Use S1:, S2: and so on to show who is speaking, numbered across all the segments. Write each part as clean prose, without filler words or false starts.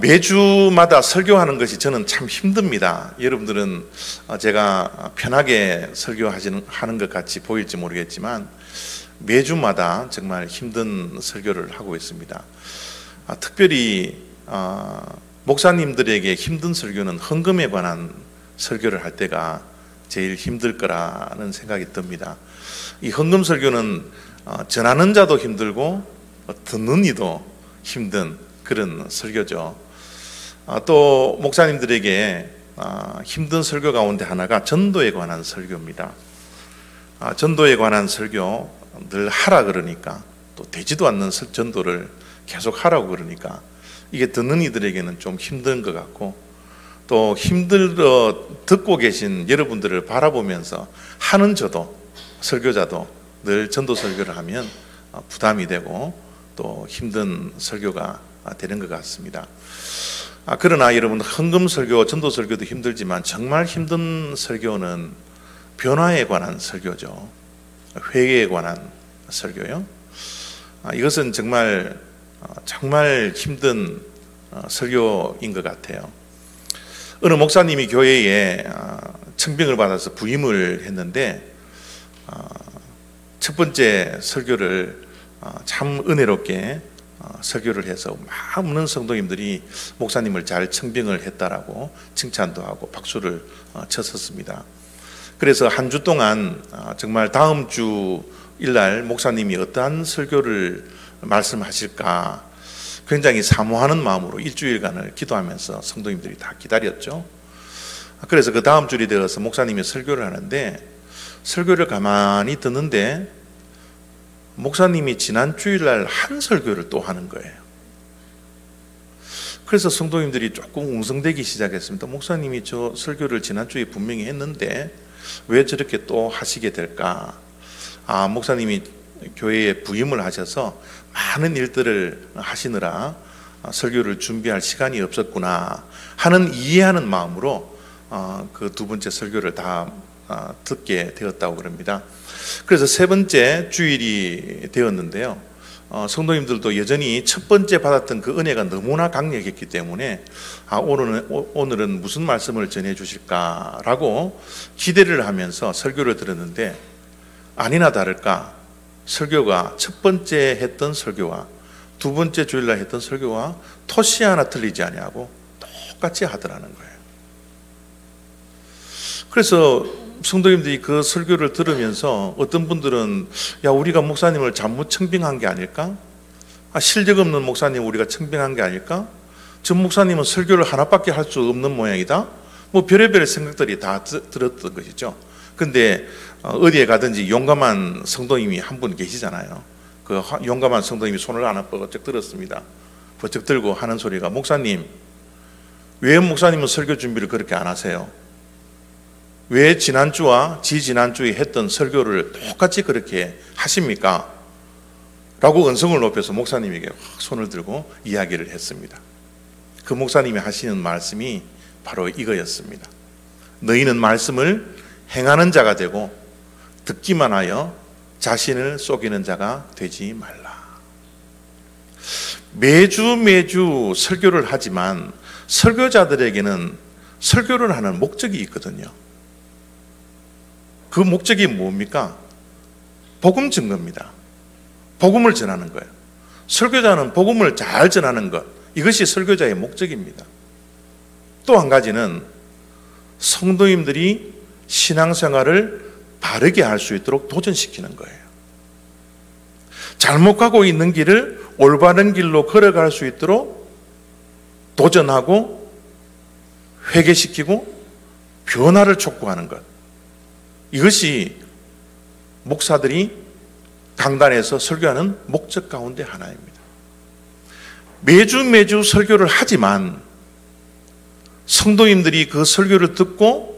S1: 매주마다 설교하는 것이 저는 참 힘듭니다. 여러분들은 제가 편하게 설교하는 것 같이 보일지 모르겠지만 매주마다 정말 힘든 설교를 하고 있습니다. 특별히 목사님들에게 힘든 설교는 헌금에 관한 설교를 할 때가 제일 힘들 거라는 생각이 듭니다. 이 헌금 설교는 전하는 자도 힘들고 듣는 이도 힘든 그런 설교죠. 또 목사님들에게 힘든 설교 가운데 하나가 전도에 관한 설교입니다. 전도에 관한 설교 늘 하라 그러니까, 또 되지도 않는 전도를 계속 하라고 그러니까 이게 듣는 이들에게는 좀 힘든 것 같고, 또 힘들어 듣고 계신 여러분들을 바라보면서 하는 저도, 설교자도 늘 전도 설교를 하면 부담이 되고 또 힘든 설교가 되는 것 같습니다. 그러나 여러분, 헌금 설교, 전도 설교도 힘들지만 정말 힘든 설교는 변화에 관한 설교죠. 회개에 관한 설교요. 이것은 정말 힘든 설교인 것 같아요. 어느 목사님이 교회에 청빙을 받아서 부임을 했는데 첫 번째 설교를 참 은혜롭게 설교를 해서 많은 성도님들이 목사님을 잘 청빙을 했다라고 칭찬도 하고 박수를 쳤었습니다. 그래서 한 주 동안 정말 다음 주 일날 목사님이 어떠한 설교를 말씀하실까 굉장히 사모하는 마음으로 일주일간을 기도하면서 성도님들이 다 기다렸죠. 그래서 그 다음 주일이 되어서 목사님이 설교를 하는데, 설교를 가만히 듣는데 목사님이 지난 주일날 한 설교를 또 하는 거예요. 그래서 성도님들이 조금 웅성대기 시작했습니다. 목사님이 저 설교를 지난 주에 분명히 했는데 왜 저렇게 또 하시게 될까? 목사님이 교회에 부임을 하셔서 많은 일들을 하시느라 설교를 준비할 시간이 없었구나 하는 이해하는 마음으로 그 두 번째 설교를 다 듣게 되었다고 그럽니다. 그래서 세 번째 주일이 되었는데요, 성도님들도 여전히 첫 번째 받았던 그 은혜가 너무나 강력했기 때문에 오늘은 무슨 말씀을 전해 주실까라고 기대를 하면서 설교를 들었는데, 아니나 다를까 설교가 첫 번째 했던 설교와 두 번째 주일날 했던 설교와 토시 하나 틀리지 아니하고 똑같이 하더라는 거예요. 그래서 성도님들이 그 설교를 들으면서 어떤 분들은 우리가 목사님을 잘못 청빙한 게 아닐까? 실력 없는 목사님 우리가 청빙한 게 아닐까? 저 목사님은 설교를 하나밖에 할 수 없는 모양이다? 별의별 생각들이 다 들었던 것이죠. 근데 어디에 가든지 용감한 성도님이 한 분 계시잖아요. 그 용감한 성도님이 손을 하나 뻗쩍 들었습니다. 뻗쩍 들고 하는 소리가, 목사님, 왜 목사님은 설교 준비를 그렇게 안 하세요? 왜 지난주와 지지난주에 했던 설교를 똑같이 그렇게 하십니까? 라고 언성을 높여서 목사님에게 손을 들고 이야기를 했습니다. 그 목사님이 하시는 말씀이 바로 이거였습니다. 너희는 말씀을 행하는 자가 되고 듣기만 하여 자신을 속이는 자가 되지 말라. 매주 설교를 하지만 설교자들에게는 설교를 하는 목적이 있거든요. 그 목적이 뭡니까? 복음 증거입니다. 복음을 전하는 거예요. 설교자는 복음을 잘 전하는 것, 이것이 설교자의 목적입니다. 또 한 가지는 성도님들이 신앙생활을 바르게 할 수 있도록 도전시키는 거예요. 잘못 가고 있는 길을 올바른 길로 걸어갈 수 있도록 도전하고 회개시키고 변화를 촉구하는 것, 이것이 목사들이 강단에서 설교하는 목적 가운데 하나입니다. 매주 설교를 하지만 성도님들이 그 설교를 듣고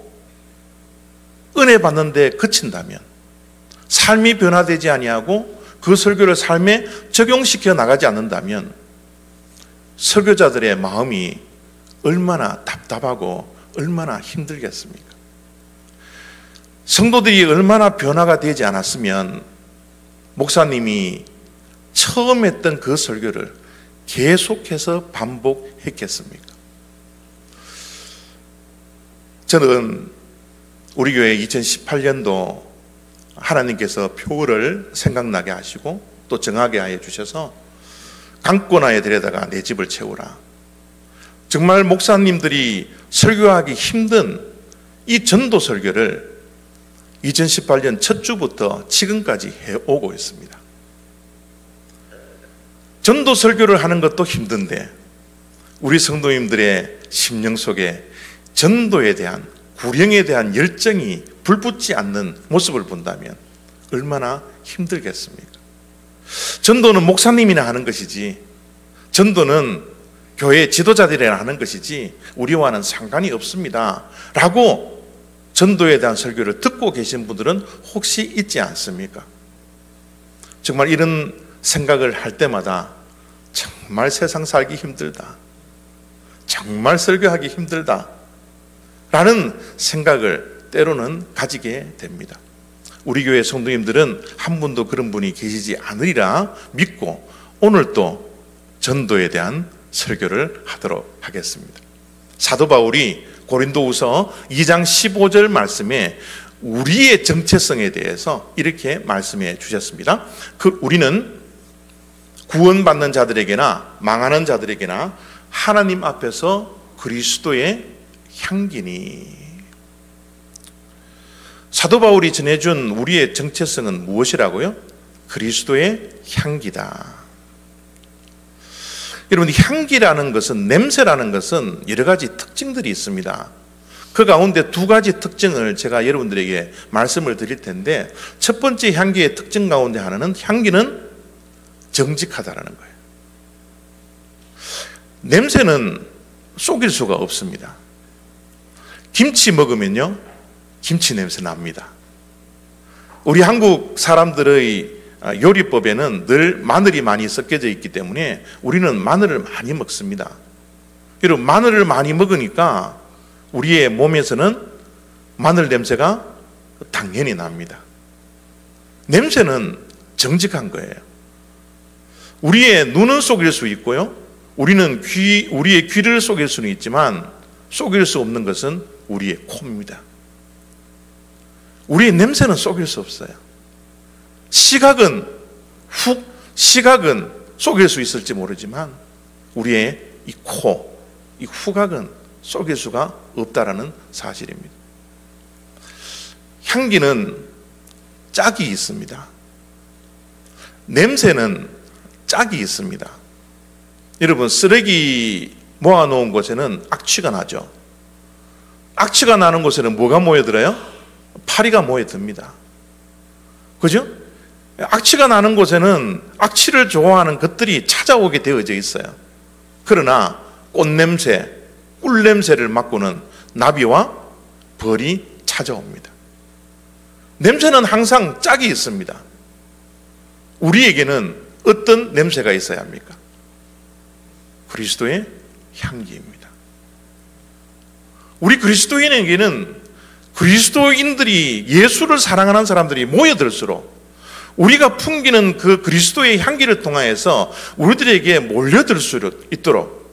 S1: 은혜 받는데 그친다면, 삶이 변화되지 아니하고 그 설교를 삶에 적용시켜 나가지 않는다면 설교자들의 마음이 얼마나 답답하고 얼마나 힘들겠습니까? 성도들이 얼마나 변화가 되지 않았으면 목사님이 처음 했던 그 설교를 계속해서 반복했겠습니까? 저는 우리 교회 2018년도 하나님께서 표를 생각나게 하시고 또 정하게 하여 주셔서 강권하에 데려다가 내 집을 채우라. 정말 목사님들이 설교하기 힘든 이 전도 설교를 2018년 첫 주부터 지금까지 해오고 있습니다. 전도 설교를 하는 것도 힘든데 우리 성도님들의 심령 속에 전도에 대한, 구령에 대한 열정이 불붙지 않는 모습을 본다면 얼마나 힘들겠습니까? 전도는 목사님이나 하는 것이지, 전도는 교회 지도자들이나 하는 것이지 우리와는 상관이 없습니다 라고 전도에 대한 설교를 듣고 계신 분들은 혹시 있지 않습니까? 정말 이런 생각을 할 때마다 정말 세상 살기 힘들다, 정말 설교하기 힘들다 라는 생각을 때로는 가지게 됩니다. 우리 교회 성도님들은 한 분도 그런 분이 계시지 않으리라 믿고 오늘 또 전도에 대한 설교를 하도록 하겠습니다. 사도 바울이 고린도후서 2장 15절 말씀에 우리의 정체성에 대해서 이렇게 말씀해 주셨습니다. 우리는 구원받는 자들에게나 망하는 자들에게나 하나님 앞에서 그리스도의 향기니. 사도 바울이 전해준 우리의 정체성은 무엇이라고요? 그리스도의 향기다. 여러분, 향기라는 것은, 냄새라는 것은 여러 가지 특징들이 있습니다. 그 가운데 두 가지 특징을 제가 여러분들에게 말씀을 드릴 텐데, 첫 번째 향기의 특징 가운데 하나는 향기는 정직하다라는 거예요. 냄새는 속일 수가 없습니다. 김치 먹으면요, 김치 냄새 납니다. 우리 한국 사람들의 요리법에는 늘 마늘이 많이 섞여져 있기 때문에 우리는 마늘을 많이 먹습니다. 여러분, 마늘을 많이 먹으니까 우리의 몸에서는 마늘 냄새가 당연히 납니다. 냄새는 정직한 거예요. 우리의 눈은 속일 수 있고요, 우리의 귀를 속일 수는 있지만 속일 수 없는 것은 우리의 코입니다. 우리의 냄새는 속일 수 없어요. 시각은 속일 수 있을지 모르지만 우리의 이 코, 이 후각은 속일 수가 없다라는 사실입니다. 향기는 짝이 있습니다. 냄새는 짝이 있습니다. 여러분, 쓰레기 모아놓은 곳에는 악취가 나죠. 악취가 나는 곳에는 뭐가 모여들어요? 파리가 모여듭니다. 그죠? 악취가 나는 곳에는 악취를 좋아하는 것들이 찾아오게 되어져 있어요. 그러나 꽃냄새, 꿀냄새를 맡고는 나비와 벌이 찾아옵니다. 냄새는 항상 짝이 있습니다. 우리에게는 어떤 냄새가 있어야 합니까? 그리스도의 향기입니다. 우리 그리스도인에게는 그리스도인들이, 예수를 사랑하는 사람들이 모여들수록 우리가 풍기는 그 그리스도의 향기를 통하여서 우리들에게 몰려들 수 있도록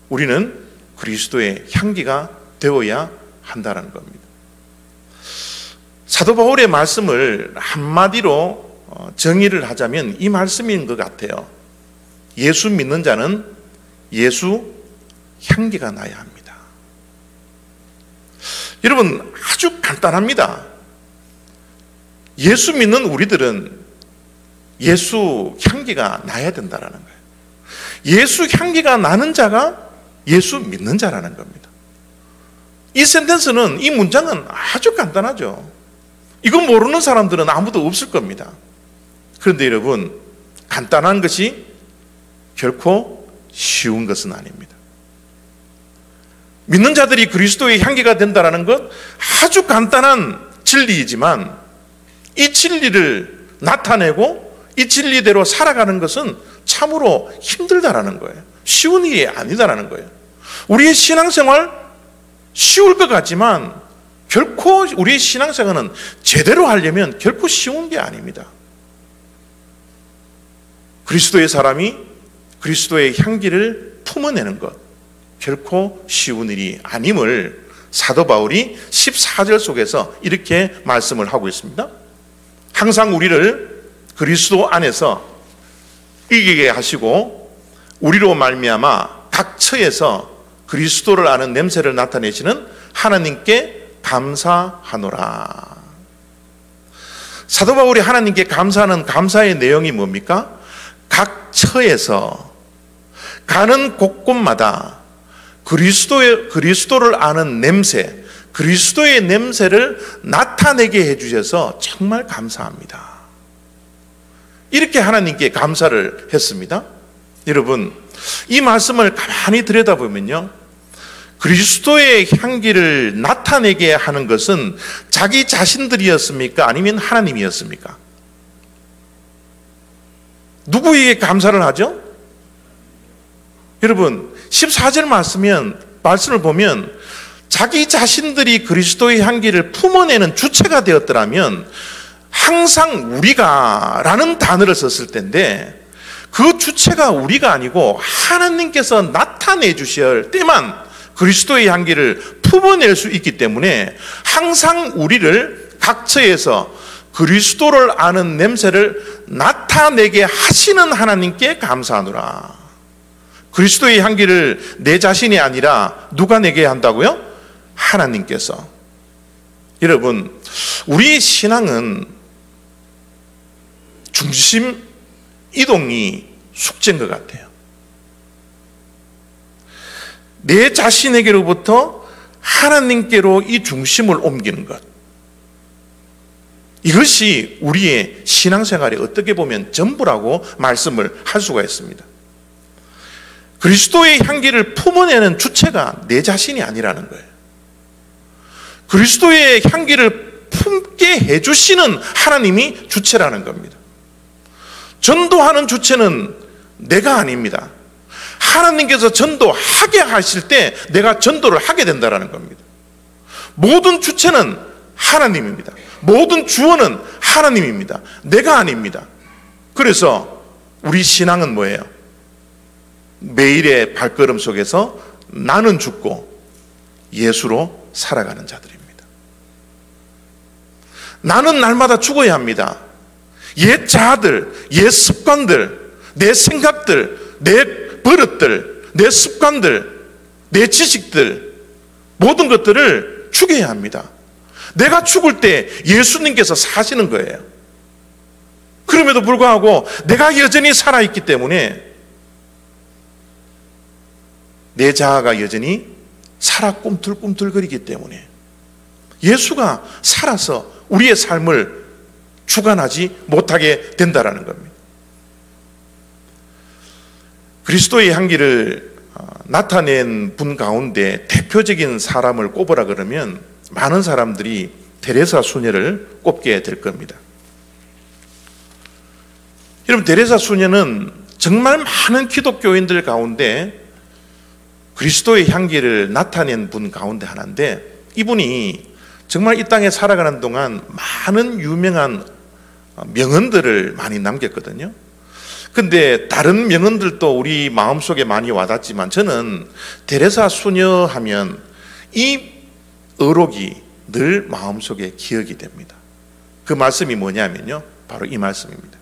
S1: 우리는 그리스도의 향기가 되어야 한다는 겁니다. 사도 바울의 말씀을 한마디로 정의를 하자면 이 말씀인 것 같아요. 예수 믿는 자는 예수 향기가 나야 합니다. 여러분, 아주 간단합니다. 예수 믿는 우리들은 예수 향기가 나야 된다는 거예요. 예수 향기가 나는 자가 예수 믿는 자라는 겁니다. 이 센텐스는, 이 문장은 아주 간단하죠. 이거 모르는 사람들은 아무도 없을 겁니다. 그런데 여러분, 간단한 것이 결코 쉬운 것은 아닙니다. 믿는 자들이 그리스도의 향기가 된다는 것, 아주 간단한 진리이지만 이 진리를 나타내고 이 진리대로 살아가는 것은 참으로 힘들다라는 거예요. 쉬운 일이 아니다라는 거예요. 우리의 신앙생활 쉬울 것 같지만 결코 우리의 신앙생활은 제대로 하려면 결코 쉬운 게 아닙니다. 그리스도의 사람이 그리스도의 향기를 품어내는 것 결코 쉬운 일이 아님을 사도 바울이 14절 속에서 이렇게 말씀을 하고 있습니다. 항상 우리를 그리스도 안에서 이기게 하시고 우리로 말미암아 각 처에서 그리스도를 아는 냄새를 나타내시는 하나님께 감사하노라. 사도 바울이 하나님께 감사하는 감사의 내용이 뭡니까? 각 처에서 가는 곳곳마다 그리스도를 아는 냄새, 그리스도의 냄새를 나타내게 해주셔서 정말 감사합니다. 이렇게 하나님께 감사를 했습니다. 여러분, 이 말씀을 가만히 들여다보면요, 그리스도의 향기를 나타내게 하는 것은 자기 자신들이었습니까? 아니면 하나님이었습니까? 누구에게 감사를 하죠? 여러분, 14절 말씀을 보면 자기 자신들이 그리스도의 향기를 품어내는 주체가 되었더라면 항상 우리가 라는 단어를 썼을 텐데, 그 주체가 우리가 아니고 하나님께서 나타내 주실 때만 그리스도의 향기를 품어낼 수 있기 때문에 항상 우리를 각처에서 그리스도를 아는 냄새를 나타내게 하시는 하나님께 감사하노라. 그리스도의 향기를 내 자신이 아니라 누가 내게 한다고요? 하나님께서. 여러분, 우리 신앙은 중심 이동이 숙제인 것 같아요. 내 자신에게로부터 하나님께로 이 중심을 옮기는 것, 이것이 우리의 신앙생활에 어떻게 보면 전부라고 말씀을 할 수가 있습니다. 그리스도의 향기를 품어내는 주체가 내 자신이 아니라는 거예요. 그리스도의 향기를 품게 해주시는 하나님이 주체라는 겁니다. 전도하는 주체는 내가 아닙니다. 하나님께서 전도하게 하실 때 내가 전도를 하게 된다는 겁니다. 모든 주체는 하나님입니다. 모든 주어는 하나님입니다. 내가 아닙니다. 그래서 우리 신앙은 뭐예요? 매일의 발걸음 속에서 나는 죽고 예수로 살아가는 자들입니다. 나는 날마다 죽어야 합니다. 옛 자아들, 옛 습관들, 내 생각들, 내 버릇들, 내 습관들, 내 지식들, 모든 것들을 죽여야 합니다. 내가 죽을 때 예수님께서 사시는 거예요. 그럼에도 불구하고 내가 여전히 살아있기 때문에 내 자아가 여전히 살아 꿈틀꿈틀거리기 때문에 예수가 살아서 우리의 삶을 주관하지 못하게 된다는 겁니다. 그리스도의 향기를 나타낸 분 가운데 대표적인 사람을 꼽으라 그러면 많은 사람들이 데레사 수녀를 꼽게 될 겁니다. 여러분, 데레사 수녀는 정말 많은 기독교인들 가운데 그리스도의 향기를 나타낸 분 가운데 하나인데, 이분이 정말 이 땅에 살아가는 동안 많은 유명한 명언들을 많이 남겼거든요. 근데 다른 명언들도 우리 마음속에 많이 와닿지만 저는 데레사 수녀 하면 이 어록이 늘 마음속에 기억이 됩니다. 그 말씀이 뭐냐면요, 바로 이 말씀입니다.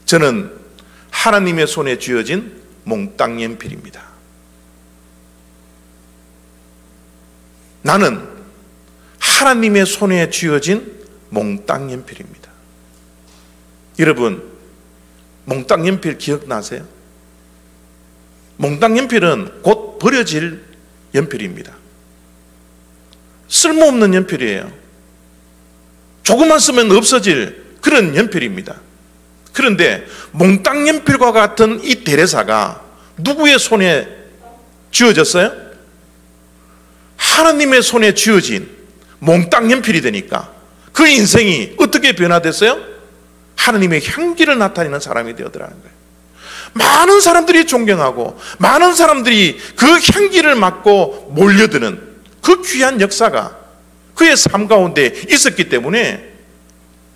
S1: 저는 하나님의 손에 쥐어진 몽땅 연필입니다. 나는 하나님의 손에 쥐어진 몽땅 연필입니다. 여러분, 몽땅 연필 기억나세요? 몽땅 연필은 곧 버려질 연필입니다. 쓸모없는 연필이에요. 조금만 쓰면 없어질 그런 연필입니다. 그런데 몽땅 연필과 같은 이 데레사가 누구의 손에 쥐어졌어요? 하나님의 손에 쥐어진 몽땅 연필이 되니까 그 인생이 어떻게 변화됐어요? 하나님의 향기를 나타내는 사람이 되어더라는 거예요. 많은 사람들이 존경하고 많은 사람들이 그 향기를 맡고 몰려드는 그 귀한 역사가 그의 삶 가운데 있었기 때문에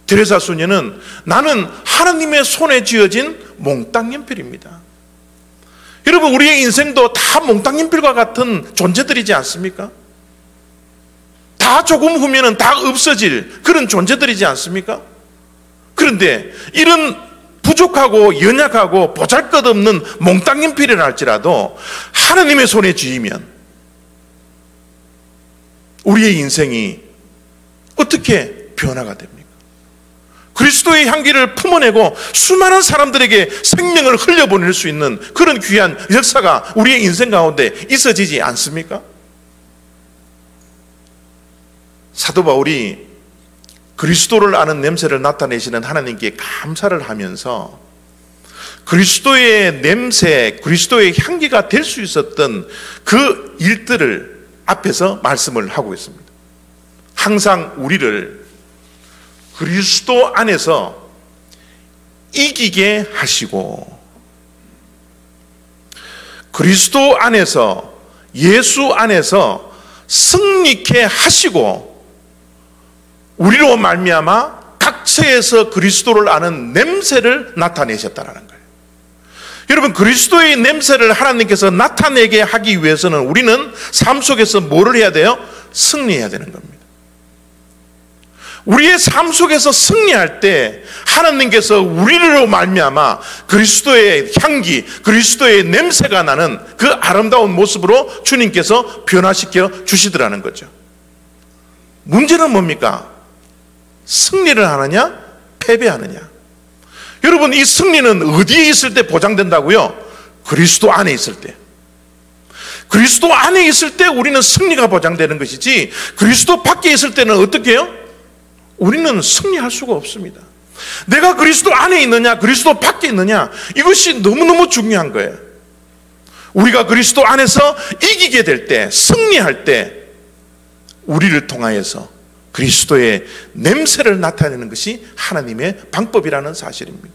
S1: 데레사 수녀는 나는 하나님의 손에 쥐어진 몽땅 연필입니다. 여러분, 우리의 인생도 다 몽땅인필과 같은 존재들이지 않습니까? 다 조금 후면은 다 없어질 그런 존재들이지 않습니까? 그런데 이런 부족하고 연약하고 보잘것없는 몽땅인필이라 할지라도 하나님의 손에 쥐이면 우리의 인생이 어떻게 변화가 됩니까? 그리스도의 향기를 품어내고 수많은 사람들에게 생명을 흘려보낼 수 있는 그런 귀한 역사가 우리의 인생 가운데 있어지지 않습니까? 사도 바울이 그리스도를 아는 냄새를 나타내시는 하나님께 감사를 하면서 그리스도의 냄새, 그리스도의 향기가 될 수 있었던 그 일들을 앞에서 말씀을 하고 있습니다. 항상 우리를 그리스도 안에서 이기게 하시고, 그리스도 안에서, 예수 안에서 승리케 하시고, 우리로 말미암아 각처에서 그리스도를 아는 냄새를 나타내셨다라는 거예요. 여러분, 그리스도의 냄새를 하나님께서 나타내게 하기 위해서는 우리는 삶 속에서 뭐를 해야 돼요? 승리해야 되는 겁니다. 우리의 삶 속에서 승리할 때 하나님께서 우리로 말미암아 그리스도의 향기, 그리스도의 냄새가 나는 그 아름다운 모습으로 주님께서 변화시켜 주시더라는 거죠. 문제는 뭡니까? 승리를 하느냐, 패배하느냐. 여러분, 이 승리는 어디에 있을 때 보장된다고요? 그리스도 안에 있을 때. 그리스도 안에 있을 때 우리는 승리가 보장되는 것이지, 그리스도 밖에 있을 때는 어떻게 해요? 우리는 승리할 수가 없습니다. 내가 그리스도 안에 있느냐, 그리스도 밖에 있느냐, 이것이 너무너무 중요한 거예요. 우리가 그리스도 안에서 이기게 될 때, 승리할 때 우리를 통하여서 그리스도의 냄새를 나타내는 것이 하나님의 방법이라는 사실입니다.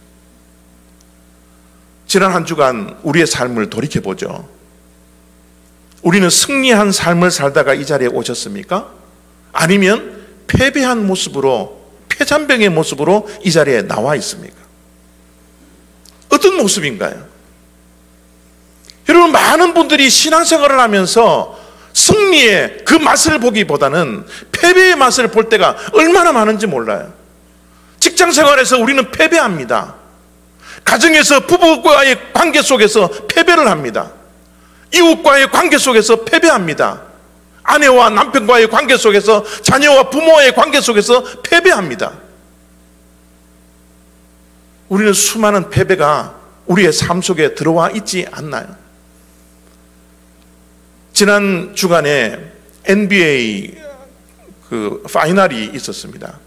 S1: 지난 한 주간 우리의 삶을 돌이켜보죠. 우리는 승리한 삶을 살다가 이 자리에 오셨습니까? 아니면 패배한 모습으로, 패잔병의 모습으로 이 자리에 나와 있습니까? 어떤 모습인가요? 여러분, 많은 분들이 신앙생활을 하면서 승리의 그 맛을 보기보다는 패배의 맛을 볼 때가 얼마나 많은지 몰라요. 직장생활에서 우리는 패배합니다. 가정에서 부부와의 관계 속에서 패배를 합니다. 이웃과의 관계 속에서 패배합니다. 아내와 남편과의 관계 속에서, 자녀와 부모와의 관계 속에서 패배합니다. 우리는 수많은 패배가 우리의 삶 속에 들어와 있지 않나요? 지난 주간에 NBA 그 파이널이 있었습니다.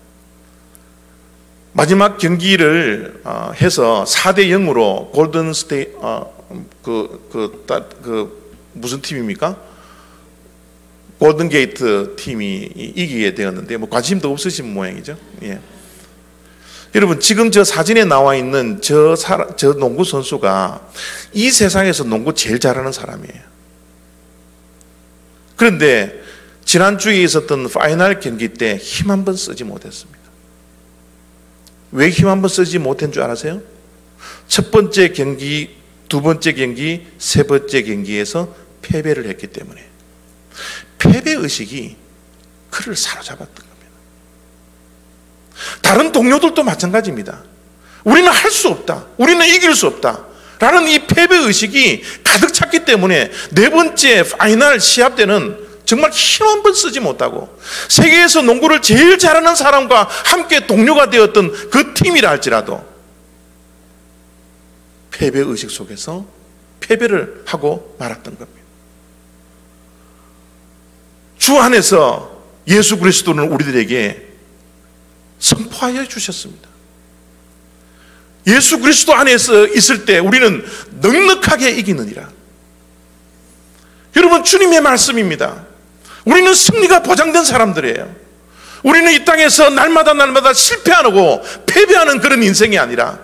S1: 마지막 경기를 해서 4대0으로 골든 스테이트 무슨 팀입니까? 골든 게이트 팀이 이기게 되었는데 뭐 관심도 없으신 모양이죠. 예. 여러분, 지금 저 사진에 나와 있는 저 농구 선수가 이 세상에서 농구 제일 잘하는 사람이에요. 그런데 지난주에 있었던 파이널 경기 때 힘 한 번 쓰지 못했습니다. 왜 힘 한 번 쓰지 못한 줄 아세요? 첫 번째 경기, 두 번째 경기, 세 번째 경기에서 패배를 했기 때문에 패배의식이 그를 사로잡았던 겁니다. 다른 동료들도 마찬가지입니다. 우리는 할 수 없다, 우리는 이길 수 없다 라는 이 패배의식이 가득 찼기 때문에 네 번째 파이널 시합 때는 정말 힘 한 번 쓰지 못하고 세계에서 농구를 제일 잘하는 사람과 함께 동료가 되었던 그 팀이라 할지라도 패배의식 속에서 패배를 하고 말았던 겁니다. 주 안에서 예수 그리스도는 우리들에게 선포하여 주셨습니다. 예수 그리스도 안에서 있을 때 우리는 넉넉하게 이기느니라. 여러분, 주님의 말씀입니다. 우리는 승리가 보장된 사람들이에요. 우리는 이 땅에서 날마다 실패하고 패배하는 그런 인생이 아니라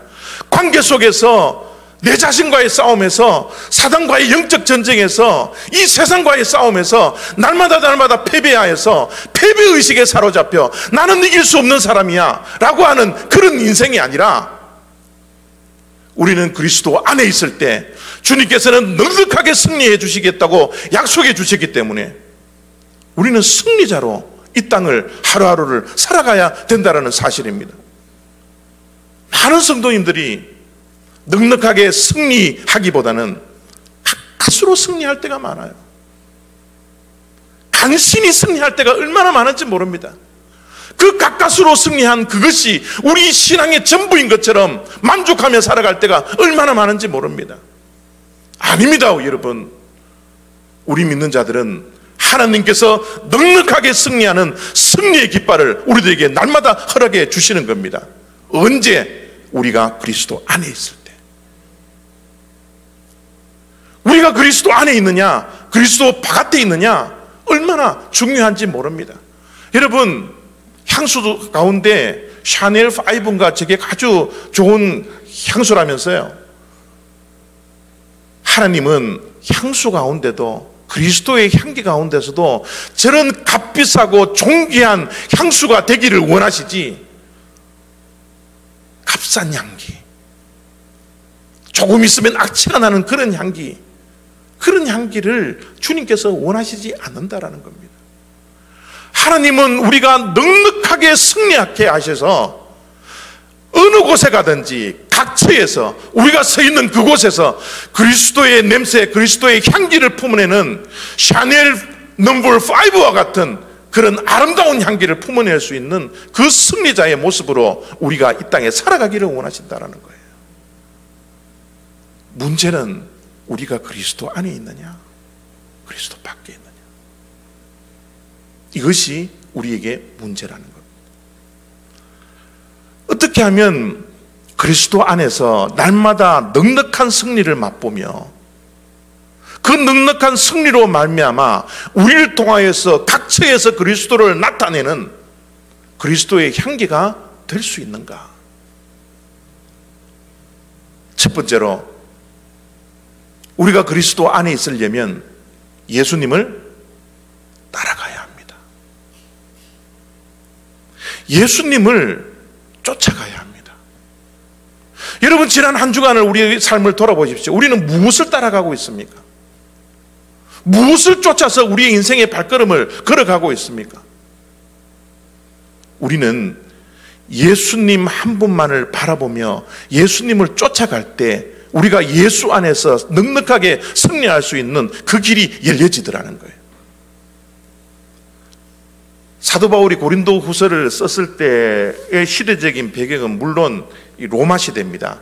S1: 관계 속에서 내 자신과의 싸움에서, 사단과의 영적 전쟁에서, 이 세상과의 싸움에서 날마다 패배하여서 패배의식에 사로잡혀 나는 이길 수 없는 사람이야 라고 하는 그런 인생이 아니라 우리는 그리스도 안에 있을 때 주님께서는 넉넉하게 승리해 주시겠다고 약속해 주셨기 때문에 우리는 승리자로 이 땅을 하루하루를 살아가야 된다는 사실입니다. 많은 성도님들이 넉넉하게 승리하기보다는 가까스로 승리할 때가 많아요. 간신히 승리할 때가 얼마나 많은지 모릅니다. 그 가까스로 승리한 그것이 우리 신앙의 전부인 것처럼 만족하며 살아갈 때가 얼마나 많은지 모릅니다. 아닙니다, 여러분. 우리 믿는 자들은 하나님께서 넉넉하게 승리하는 승리의 깃발을 우리들에게 날마다 허락해 주시는 겁니다. 언제? 우리가 그리스도 안에 있을 때. 우리가 그리스도 안에 있느냐, 그리스도 바깥에 있느냐, 얼마나 중요한지 모릅니다. 여러분, 향수 가운데 샤넬 5인가 저게 아주 좋은 향수라면서요. 하나님은 향수 가운데도, 그리스도의 향기 가운데서도 저런 값비싸고 존귀한 향수가 되기를 원하시지, 값싼 향기, 조금 있으면 악취가 나는 그런 향기, 그런 향기를 주님께서 원하시지 않는다라는 겁니다. 하나님은 우리가 넉넉하게 승리하게 하셔서 어느 곳에 가든지 각처에서 우리가 서 있는 그곳에서 그리스도의 냄새, 그리스도의 향기를 품어내는 샤넬 넘버 5와 같은 그런 아름다운 향기를 품어낼 수 있는 그 승리자의 모습으로 우리가 이 땅에 살아가기를 원하신다는 거예요. 문제는 우리가 그리스도 안에 있느냐, 그리스도 밖에 있느냐, 이것이 우리에게 문제라는 것. 어떻게 하면 그리스도 안에서 날마다 넉넉한 승리를 맛보며 그 넉넉한 승리로 말미암아 우리를 통하여서 각처에서 그리스도를 나타내는 그리스도의 향기가 될 수 있는가? 첫 번째로, 우리가 그리스도 안에 있으려면 예수님을 따라가야 합니다. 예수님을 쫓아가야 합니다. 여러분, 지난 한 주간을 우리의 삶을 돌아보십시오. 우리는 무엇을 따라가고 있습니까? 무엇을 쫓아서 우리의 인생의 발걸음을 걸어가고 있습니까? 우리는 예수님 한 분만을 바라보며 예수님을 쫓아갈 때 우리가 예수 안에서 넉넉하게 승리할 수 있는 그 길이 열려지더라는 거예요. 사도 바울이 고린도 후서를 썼을 때의 시대적인 배경은 물론 이 로마 시대입니다.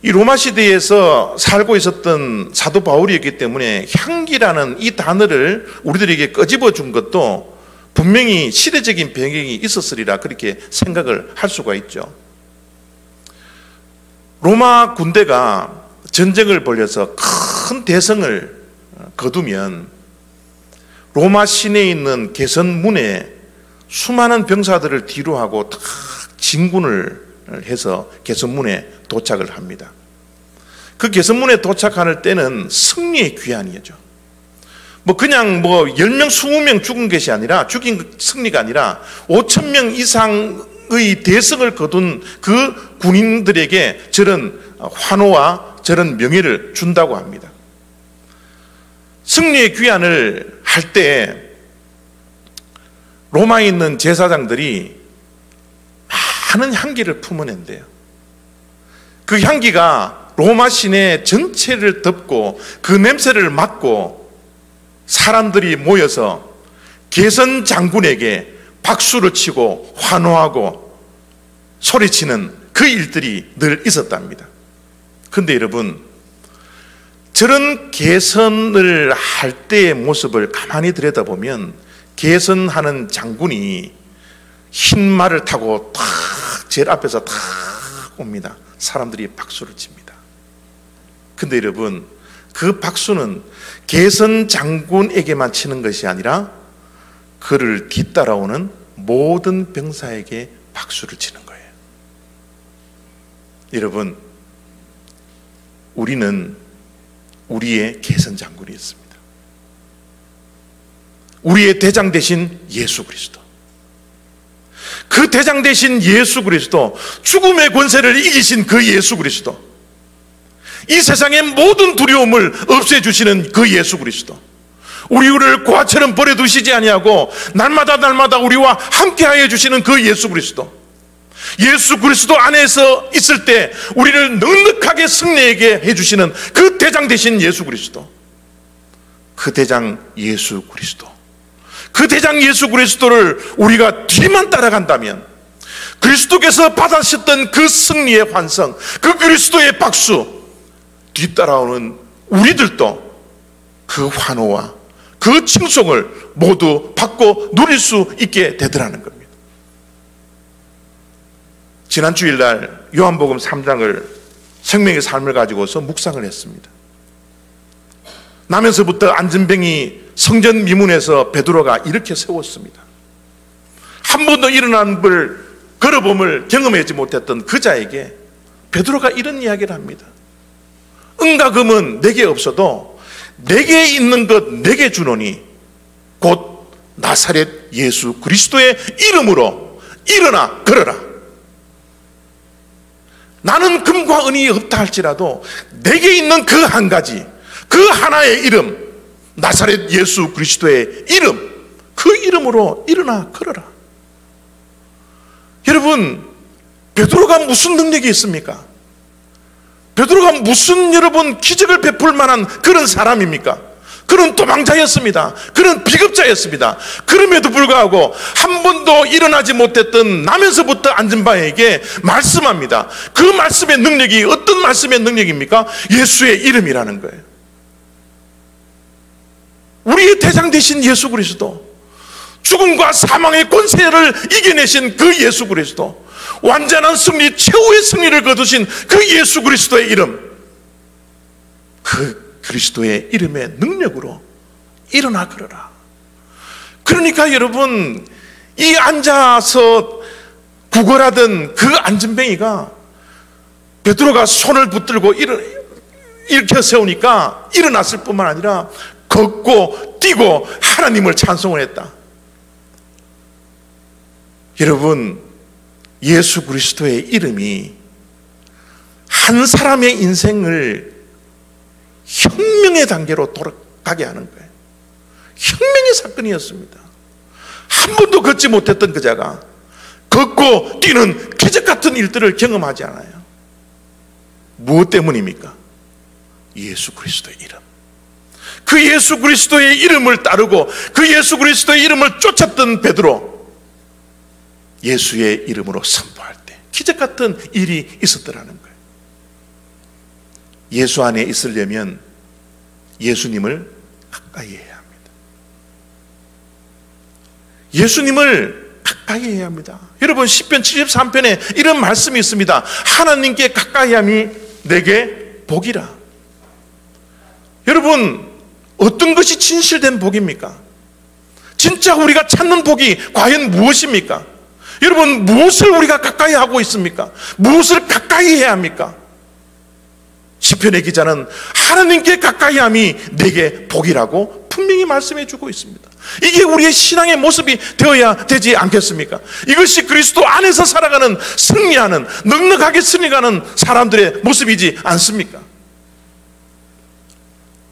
S1: 이 로마 시대에서 살고 있었던 사도 바울이었기 때문에 향기라는 이 단어를 우리들에게 끄집어 준 것도 분명히 시대적인 배경이 있었으리라 그렇게 생각을 할 수가 있죠. 로마 군대가 전쟁을 벌여서 큰 대성을 거두면 로마 시내에 있는 개선문에 수많은 병사들을 뒤로하고 딱 진군을 해서 개선문에 도착을 합니다. 그 개선문에 도착할 때는 승리의 귀환이죠. 그냥 10명, 20명 죽은 것이 아니라, 죽인 승리가 아니라 5,000명 이상의 대성을 거둔 그 군인들에게 저런 환호와 저런 명예를 준다고 합니다. 승리의 귀환을 할 때 로마에 있는 제사장들이 많은 향기를 품어낸대요. 그 향기가 로마 시내 전체를 덮고 그 냄새를 맡고 사람들이 모여서 개선 장군에게 박수를 치고 환호하고 소리치는 그 일들이 늘 있었답니다. 그런데 여러분, 저런 개선을 할 때의 모습을 가만히 들여다보면 개선하는 장군이 흰 말을 타고 탁 제일 앞에서 탁 옵니다. 사람들이 박수를 칩니다. 근데 여러분, 그 박수는 개선 장군에게만 치는 것이 아니라 그를 뒤따라오는 모든 병사에게 박수를 치는 거예요. 여러분, 우리는 우리의 개선 장군이 있습니다. 우리의 대장 대신 예수 그리스도. 그 대장 되신 예수 그리스도, 죽음의 권세를 이기신 그 예수 그리스도, 이 세상의 모든 두려움을 없애주시는 그 예수 그리스도, 우리를 고아처럼 버려두시지 아니하고 날마다 우리와 함께하여 주시는 그 예수 그리스도, 예수 그리스도 안에서 있을 때 우리를 넉넉하게 승리하게 해주시는 그 대장 되신 예수 그리스도, 그 대장 예수 그리스도, 그 대장 예수 그리스도를 우리가 뒤만 따라간다면 그리스도께서 받으셨던 그 승리의 환성, 그 그리스도의 박수, 뒤따라오는 우리들도 그 환호와 그 칭송을 모두 받고 누릴 수 있게 되더라는 겁니다. 지난 주일날 요한복음 3장을 생명의 삶을 가지고서 묵상을 했습니다. 나면서부터 안전뱅이 성전 미문에서 베드로가 이렇게 세웠습니다. 한 번도 일어난 걸 걸어봄을 경험하지 못했던 그 자에게 베드로가 이런 이야기를 합니다. 은과 금은 내게 없어도 내게 있는 것 내게 주노니 곧 나사렛 예수 그리스도의 이름으로 일어나 걸어라. 나는 금과 은이 없다 할지라도 내게 있는 그 한 가지, 그 하나의 이름, 나사렛 예수 그리스도의 이름, 그 이름으로 일어나 걸어라. 여러분, 베드로가 무슨 능력이 있습니까? 베드로가 무슨 여러분 기적을 베풀 만한 그런 사람입니까? 그런 도망자였습니다. 그런 비겁자였습니다. 그럼에도 불구하고 한 번도 일어나지 못했던 나면서부터 앉은 바에게 말씀합니다. 그 말씀의 능력이 어떤 말씀의 능력입니까? 예수의 이름이라는 거예요. 우리의 대장 되신 예수 그리스도, 죽음과 사망의 권세를 이겨내신 그 예수 그리스도, 완전한 승리, 최후의 승리를 거두신 그 예수 그리스도의 이름, 그 그리스도의 이름의 능력으로 일어나 걸어라. 그러니까 여러분, 이 앉아서 구걸하던 그 안전뱅이가 베드로가 손을 붙들고 일으켜 세우니까 일어났을 뿐만 아니라 걷고 뛰고 하나님을 찬송을 했다. 여러분, 예수 그리스도의 이름이 한 사람의 인생을 혁명의 단계로 돌아가게 하는 거예요. 혁명의 사건이었습니다. 한 번도 걷지 못했던 그 자가 걷고 뛰는 기적 같은 일들을 경험하지 않아요. 무엇 때문입니까? 예수 그리스도의 이름. 그 예수 그리스도의 이름을 따르고 그 예수 그리스도의 이름을 쫓았던 베드로, 예수의 이름으로 선포할 때 기적 같은 일이 있었더라는 거예요. 예수 안에 있으려면 예수님을 가까이 해야 합니다. 예수님을 가까이 해야 합니다. 여러분, 시편 73편에 이런 말씀이 있습니다. 하나님께 가까이함이 내게 복이라. 여러분, 어떤 것이 진실된 복입니까? 진짜 우리가 찾는 복이 과연 무엇입니까? 여러분, 무엇을 우리가 가까이 하고 있습니까? 무엇을 가까이 해야 합니까? 시편의 기자는 하나님께 가까이함이 내게 복이라고 분명히 말씀해 주고 있습니다. 이게 우리의 신앙의 모습이 되어야 되지 않겠습니까? 이것이 그리스도 안에서 살아가는, 승리하는, 넉넉하게 승리하는 사람들의 모습이지 않습니까?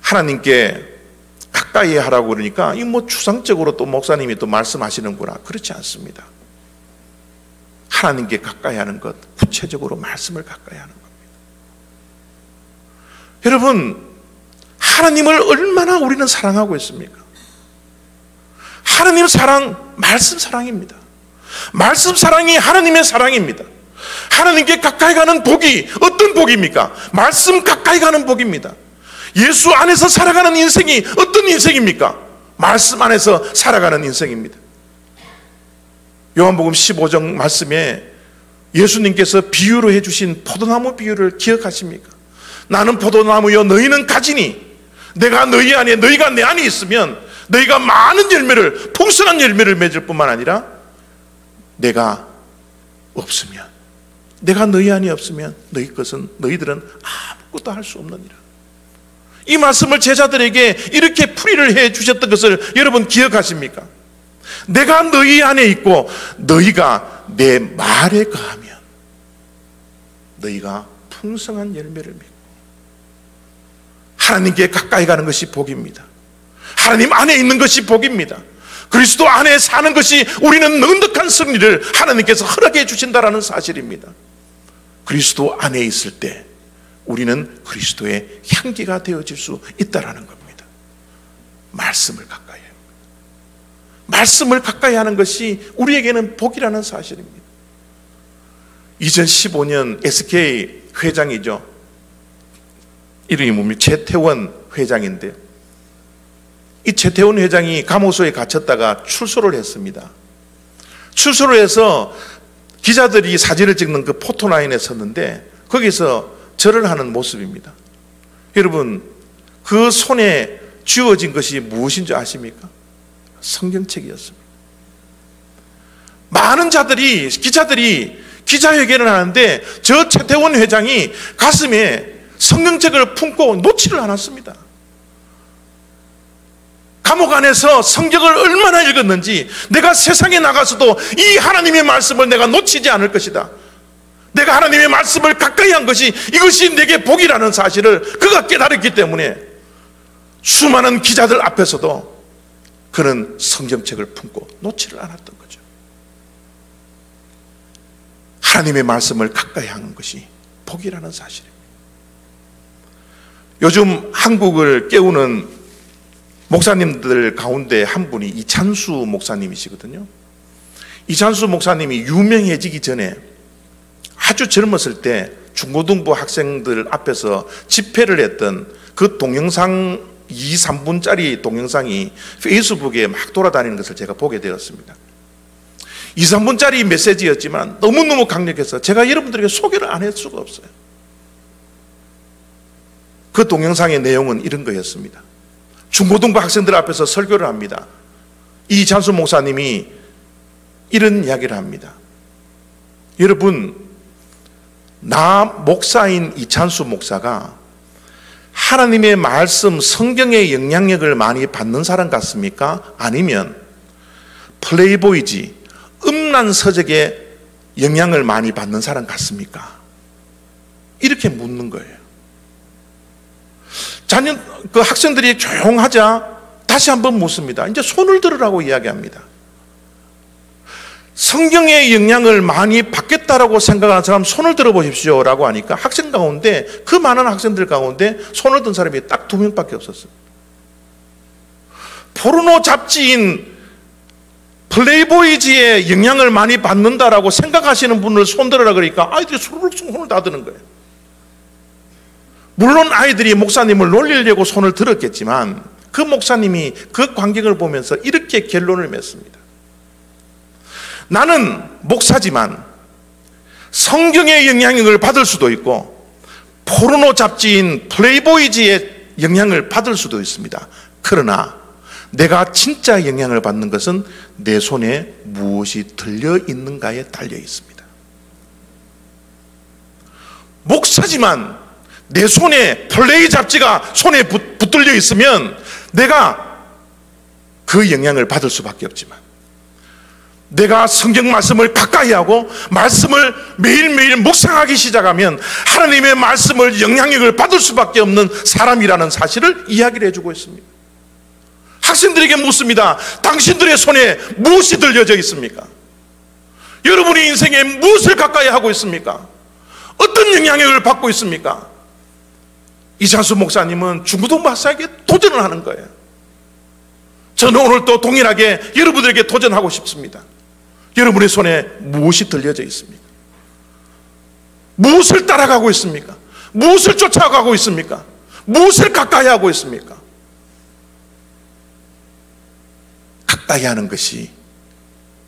S1: 하나님께 가까이 하라고 그러니까 이 뭐 추상적으로 또 목사님이 또 말씀하시는구나, 그렇지 않습니다. 하나님께 가까이 하는 것, 구체적으로 말씀을 가까이 하는 겁니다. 여러분, 하나님을 얼마나 우리는 사랑하고 있습니까? 하나님 사랑, 말씀 사랑입니다. 말씀 사랑이 하나님의 사랑입니다. 하나님께 가까이 가는 복이 어떤 복입니까? 말씀 가까이 가는 복입니다. 예수 안에서 살아가는 인생이 어떤 인생입니까? 말씀 안에서 살아가는 인생입니다. 요한복음 15장 말씀에 예수님께서 비유로 해주신 포도나무 비유를 기억하십니까? 나는 포도나무여 너희는 가지니 내가 너희 안에, 너희가 내 안에 있으면 너희가 많은 열매를, 풍성한 열매를 맺을 뿐만 아니라 내가 없으면, 내가 너희 안에 없으면 너희들은 아무것도 할 수 없느니라. 이 말씀을 제자들에게 이렇게 풀이를 해 주셨던 것을 여러분 기억하십니까? 내가 너희 안에 있고 너희가 내 말에 거하면 너희가 풍성한 열매를 맺고, 하나님께 가까이 가는 것이 복입니다. 하나님 안에 있는 것이 복입니다. 그리스도 안에 사는 것이 우리는 넉넉한 승리를 하나님께서 허락해 주신다라는 사실입니다. 그리스도 안에 있을 때 우리는 그리스도의 향기가 되어질 수 있다라는 겁니다. 말씀을 가까이 합니다. 말씀을 가까이 하는 것이 우리에게는 복이라는 사실입니다. 2015년 SK 회장이죠. 이름이 뭡니까? 최태원 회장인데요. 이 최태원 회장이 감옥소에 갇혔다가 출소를 했습니다. 출소를 해서 기자들이 사진을 찍는 그 포토라인에 섰는데 거기서 절을 하는 모습입니다. 여러분, 그 손에 쥐어진 것이 무엇인 줄 아십니까? 성경책이었습니다. 많은 기자들이 기자회견을 하는데 저 최태원 회장이 가슴에 성경책을 품고 놓지를 않았습니다. 감옥 안에서 성경을 얼마나 읽었는지, 내가 세상에 나가서도 이 하나님의 말씀을 내가 놓치지 않을 것이다, 내가 하나님의 말씀을 가까이 한 것이 이것이 내게 복이라는 사실을 그가 깨달았기 때문에 수많은 기자들 앞에서도 그는 성경책을 품고 놓지를 않았던 거죠. 하나님의 말씀을 가까이 하는 것이 복이라는 사실입니다. 요즘 한국을 깨우는 목사님들 가운데 한 분이 이찬수 목사님이시거든요. 이찬수 목사님이 유명해지기 전에 아주 젊었을 때 중고등부 학생들 앞에서 집회를 했던 그 동영상, 2, 3분짜리 동영상이 페이스북에 막 돌아다니는 것을 제가 보게 되었습니다. 2, 3분짜리 메시지였지만 너무너무 강력해서 제가 여러분들에게 소개를 안 할 수가 없어요. 그 동영상의 내용은 이런 거였습니다. 중고등부 학생들 앞에서 설교를 합니다. 이찬수 목사님이 이런 이야기를 합니다. 여러분, 나 목사인 이찬수 목사가 하나님의 말씀, 성경의 영향력을 많이 받는 사람 같습니까? 아니면 플레이보이지, 음란 서적의 영향을 많이 받는 사람 같습니까? 이렇게 묻는 거예요. 그 학생들이 조용하자 다시 한번 묻습니다. 이제 손을 들으라고 이야기합니다. 성경의 영향을 많이 받겠다라고 생각하는 사람 손을 들어보십시오 라고 하니까 학생 가운데, 그 많은 학생들 가운데 손을 든 사람이 딱 2명밖에 없었어요. 포르노 잡지인 플레이보이지의 영향을 많이 받는다라고 생각하시는 분을 손 들으라 그러니까 아이들이 수르륵 손을 다 드는 거예요. 물론 아이들이 목사님을 놀리려고 손을 들었겠지만 그 목사님이 그 광경을 보면서 이렇게 결론을 맺습니다. 나는 목사지만 성경의 영향력을 받을 수도 있고 포르노 잡지인 플레이보이지의 영향을 받을 수도 있습니다. 그러나 내가 진짜 영향을 받는 것은 내 손에 무엇이 들려 있는가에 달려 있습니다. 목사지만 내 손에 플레이 잡지가 손에 붙들려 있으면 내가 그 영향을 받을 수밖에 없지만, 내가 성경 말씀을 가까이 하고 말씀을 매일매일 묵상하기 시작하면 하나님의 말씀을 영향력을 받을 수밖에 없는 사람이라는 사실을 이야기를 해주고 있습니다. 학생들에게 묻습니다. 당신들의 손에 무엇이 들려져 있습니까? 여러분의 인생에 무엇을 가까이 하고 있습니까? 어떤 영향력을 받고 있습니까? 이찬수 목사님은 중고등부 학생에게 도전을 하는 거예요. 저는 오늘 또 동일하게 여러분들에게 도전하고 싶습니다. 여러분의 손에 무엇이 들려져 있습니까? 무엇을 따라가고 있습니까? 무엇을 쫓아가고 있습니까? 무엇을 가까이 하고 있습니까? 가까이 하는 것이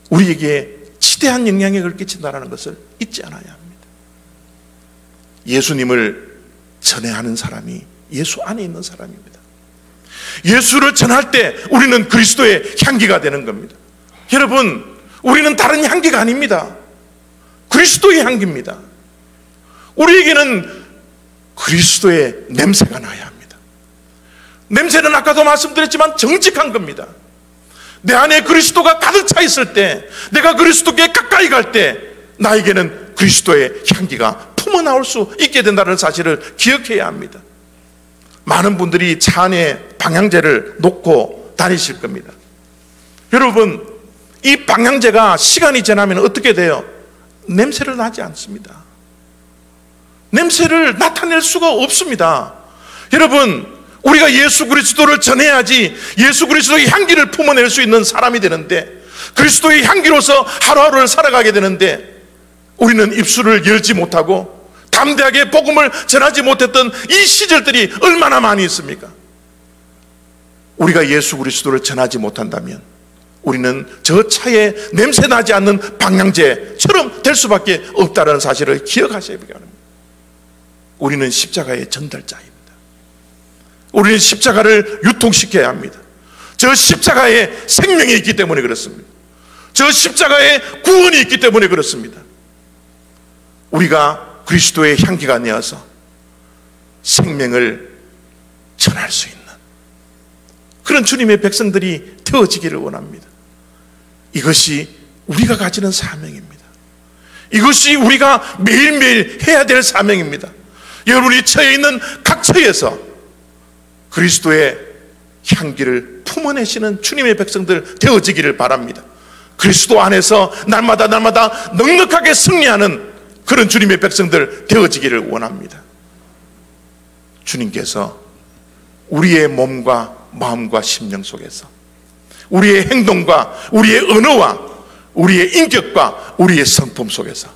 S1: 우리에게 지대한 영향력을 끼친다는 것을 잊지 않아야 합니다. 예수님을 전해야 하는 사람이 예수 안에 있는 사람입니다. 예수를 전할 때 우리는 그리스도의 향기가 되는 겁니다. 여러분, 우리는 다른 향기가 아닙니다. 그리스도의 향기입니다. 우리에게는 그리스도의 냄새가 나야 합니다. 냄새는 아까도 말씀드렸지만 정직한 겁니다. 내 안에 그리스도가 가득 차 있을 때, 내가 그리스도께 가까이 갈 때 나에게는 그리스도의 향기가 품어나올 수 있게 된다는 사실을 기억해야 합니다. 많은 분들이 차 안에 방향제를 놓고 다니실 겁니다. 여러분, 이 방향제가 시간이 지나면 어떻게 돼요? 냄새를 나지 않습니다. 냄새를 나타낼 수가 없습니다. 여러분, 우리가 예수 그리스도를 전해야지 예수 그리스도의 향기를 품어낼 수 있는 사람이 되는데, 그리스도의 향기로서 하루하루를 살아가게 되는데, 우리는 입술을 열지 못하고 담대하게 복음을 전하지 못했던 이 시절들이 얼마나 많이 있습니까? 우리가 예수 그리스도를 전하지 못한다면 우리는 저 차에 냄새 나지 않는 방향제처럼 될 수밖에 없다는 사실을 기억하셔야 합니다. 우리는 십자가의 전달자입니다. 우리는 십자가를 유통시켜야 합니다. 저 십자가에 생명이 있기 때문에 그렇습니다. 저 십자가에 구원이 있기 때문에 그렇습니다. 우리가 그리스도의 향기가 되어서 생명을 전할 수 있는 그런 주님의 백성들이 되어지기를 원합니다. 이것이 우리가 가지는 사명입니다. 이것이 우리가 매일매일 해야 될 사명입니다. 여러분이 처해 있는 각 처에서 그리스도의 향기를 품어내시는 주님의 백성들 되어지기를 바랍니다. 그리스도 안에서 날마다 넉넉하게 승리하는 그런 주님의 백성들 되어지기를 원합니다. 주님께서 우리의 몸과 마음과 심령 속에서 우리의 행동과 우리의 언어와 우리의 인격과 우리의 성품 속에서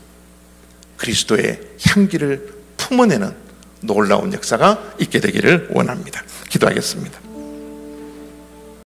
S1: 그리스도의 향기를 품어내는 놀라운 역사가 있게 되기를 원합니다. 기도하겠습니다.